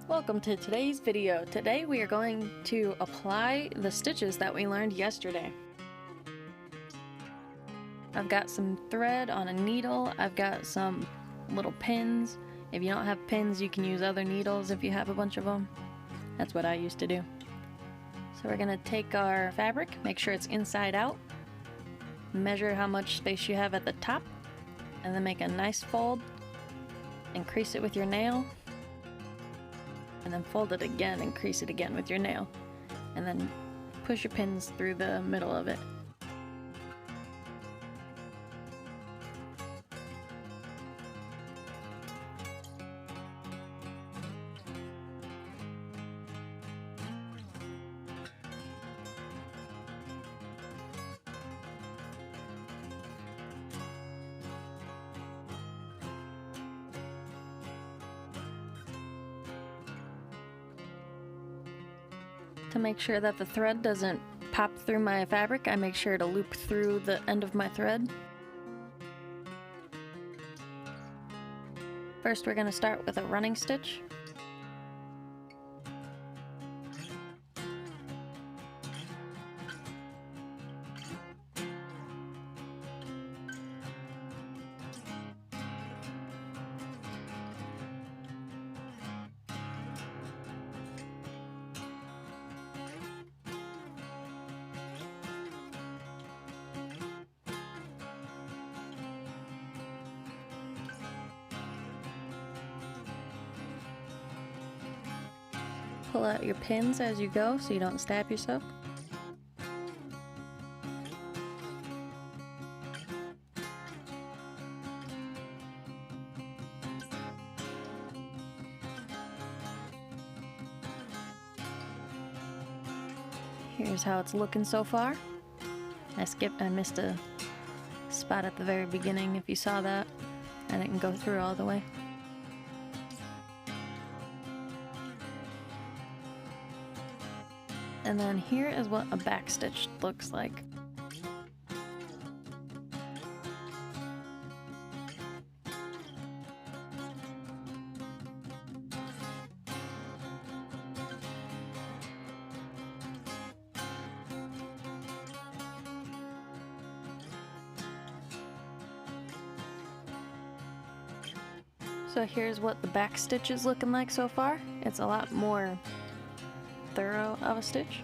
Welcome to today's video. Today we are going to apply the stitches that we learned yesterday. I've got some thread on a needle, I've got some little pins. If you don't have pins, you can use other needles if you have a bunch of them. That's what I used to do. So we're gonna take our fabric, make sure it's inside out, measure how much space you have at the top, and then make a nice fold, increase it with your nail, and then fold it again and crease it again with your nail, and then push your pins through the middle of it. To make sure that the thread doesn't pop through my fabric, I make sure to loop through the end of my thread. First, we're going to start with a running stitch. Pull out your pins as you go so you don't stab yourself. Here's how it's looking so far. I missed a spot at the very beginning. If you saw that, I didn't go through all the way. And then here is what a back stitch looks like. So here's what the back stitch is looking like so far. It's a lot more thorough of a stitch.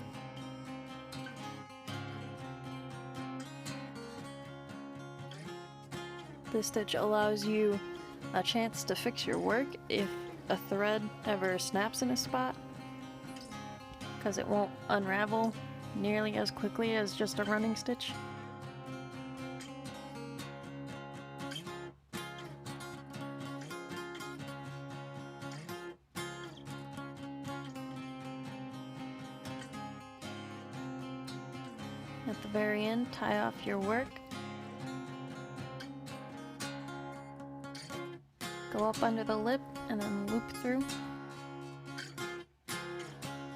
This stitch allows you a chance to fix your work if a thread ever snaps in a spot, because it won't unravel nearly as quickly as just a running stitch. At the very end, tie off your work. Go up under the lip and then loop through.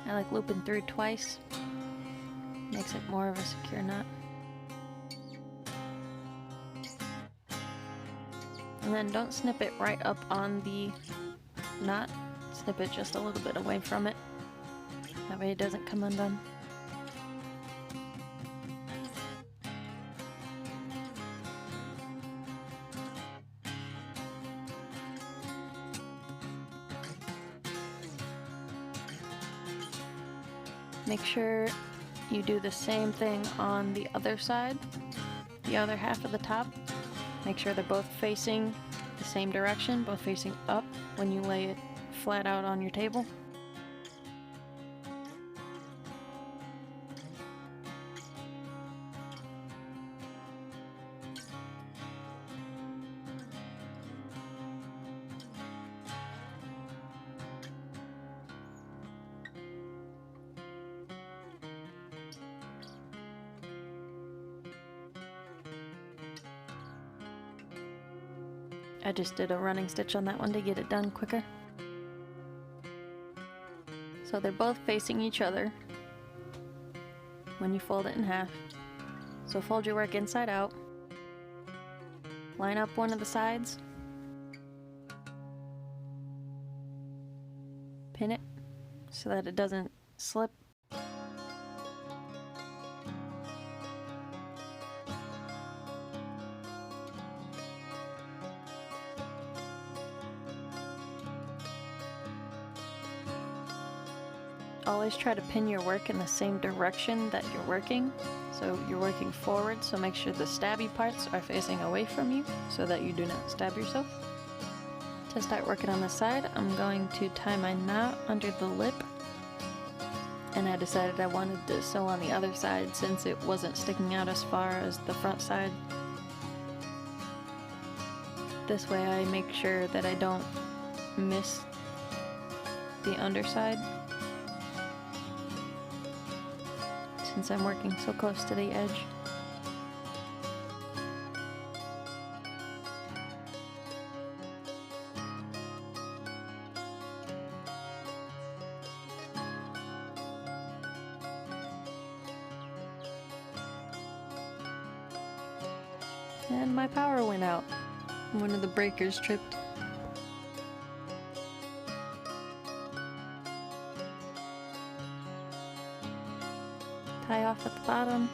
I like looping through twice. Makes it more of a secure knot. And then don't snip it right up on the knot. Snip it just a little bit away from it. That way it doesn't come undone. Make sure you do the same thing on the other side, the other half of the top. Make sure they're both facing the same direction, both facing up when you lay it flat out on your table. I just did a running stitch on that one to get it done quicker. So they're both facing each other when you fold it in half. So fold your work inside out, line up one of the sides, pin it so that it doesn't slip. Always try to pin your work in the same direction that you're working. So you're working forward, so make sure the stabby parts are facing away from you so that you do not stab yourself. To start working on the side, I'm going to tie my knot under the lip. And I decided I wanted to sew on the other side since it wasn't sticking out as far as the front side. This way I make sure that I don't miss the underside, since I'm working so close to the edge. And my power went out. One of the breakers tripped. Tie off at the bottom.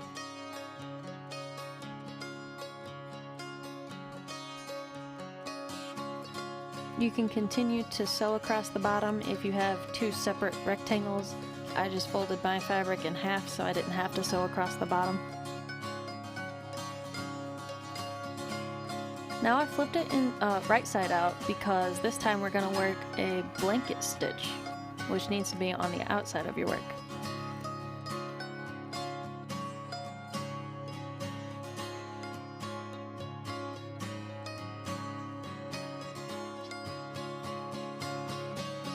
You can continue to sew across the bottom if you have two separate rectangles. I just folded my fabric in half so I didn't have to sew across the bottom. Now I flipped it in right side out because this time we're going to work a blanket stitch, which needs to be on the outside of your work.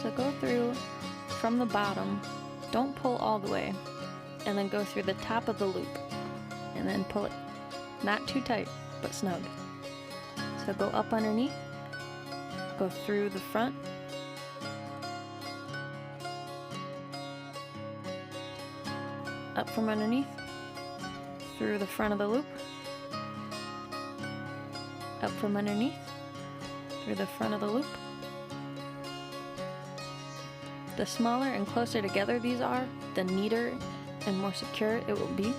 So go through from the bottom, don't pull all the way, and then go through the top of the loop, and then pull it, not too tight, but snug. So go up underneath, go through the front, up from underneath, through the front of the loop, up from underneath, through the front of the loop. The smaller and closer together these are, the neater and more secure it will be.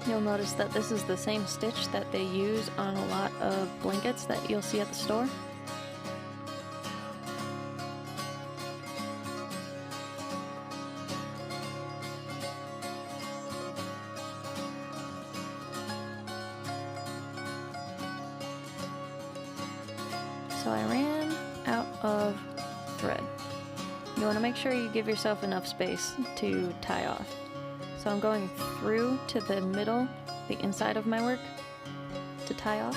You'll notice that this is the same stitch that they use on a lot of blankets that you'll see at the store. So I ran out of thread. You want to make sure you give yourself enough space to tie off. So I'm going through to the middle, the inside of my work, to tie off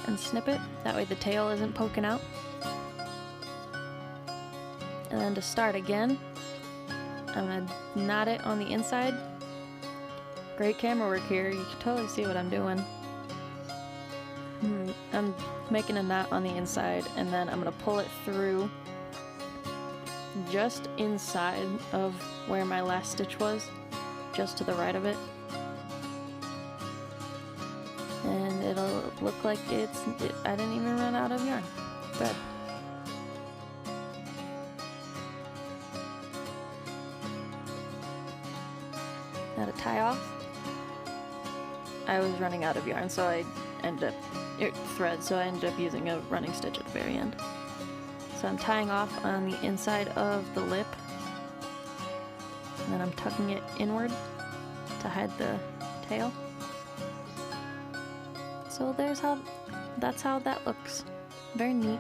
and snip it. That way the tail isn't poking out. And then to start again, I'm going to knot it on the inside. Great camera work here, you can totally see what I'm doing. I'm making a knot on the inside, and then I'm going to pull it through just inside of where my last stitch was, just to the right of it. And it'll look like I didn't even run out of yarn. Thread. Now to tie off, I was running out of yarn, so I ended up, thread, so I ended up using a running stitch at the very end. So I'm tying off on the inside of the lip, and then I'm tucking it inward to hide the tail. So that's how that looks. Very neat.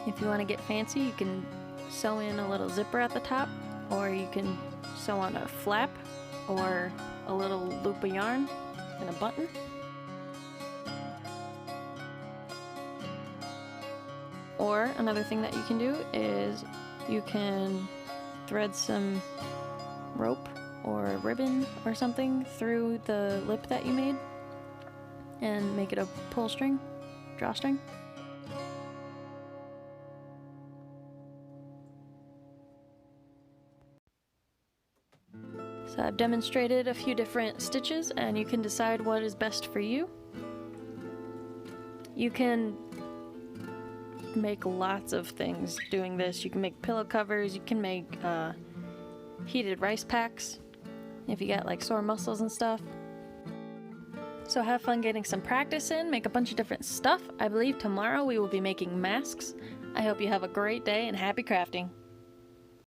If you want to get fancy, you can sew in a little zipper at the top, or you can sew on a flap or a little loop of yarn and a button. Or another thing that you can do is you can thread some rope or ribbon or something through the lip that you made and make it a pull string, drawstring. So I've demonstrated a few different stitches and you can decide what is best for you. You can make lots of things doing this. You can make pillow covers, you can make heated rice packs if you got like sore muscles and stuff. So have fun getting some practice in, make a bunch of different stuff. I believe tomorrow we will be making masks. I hope you have a great day and happy crafting.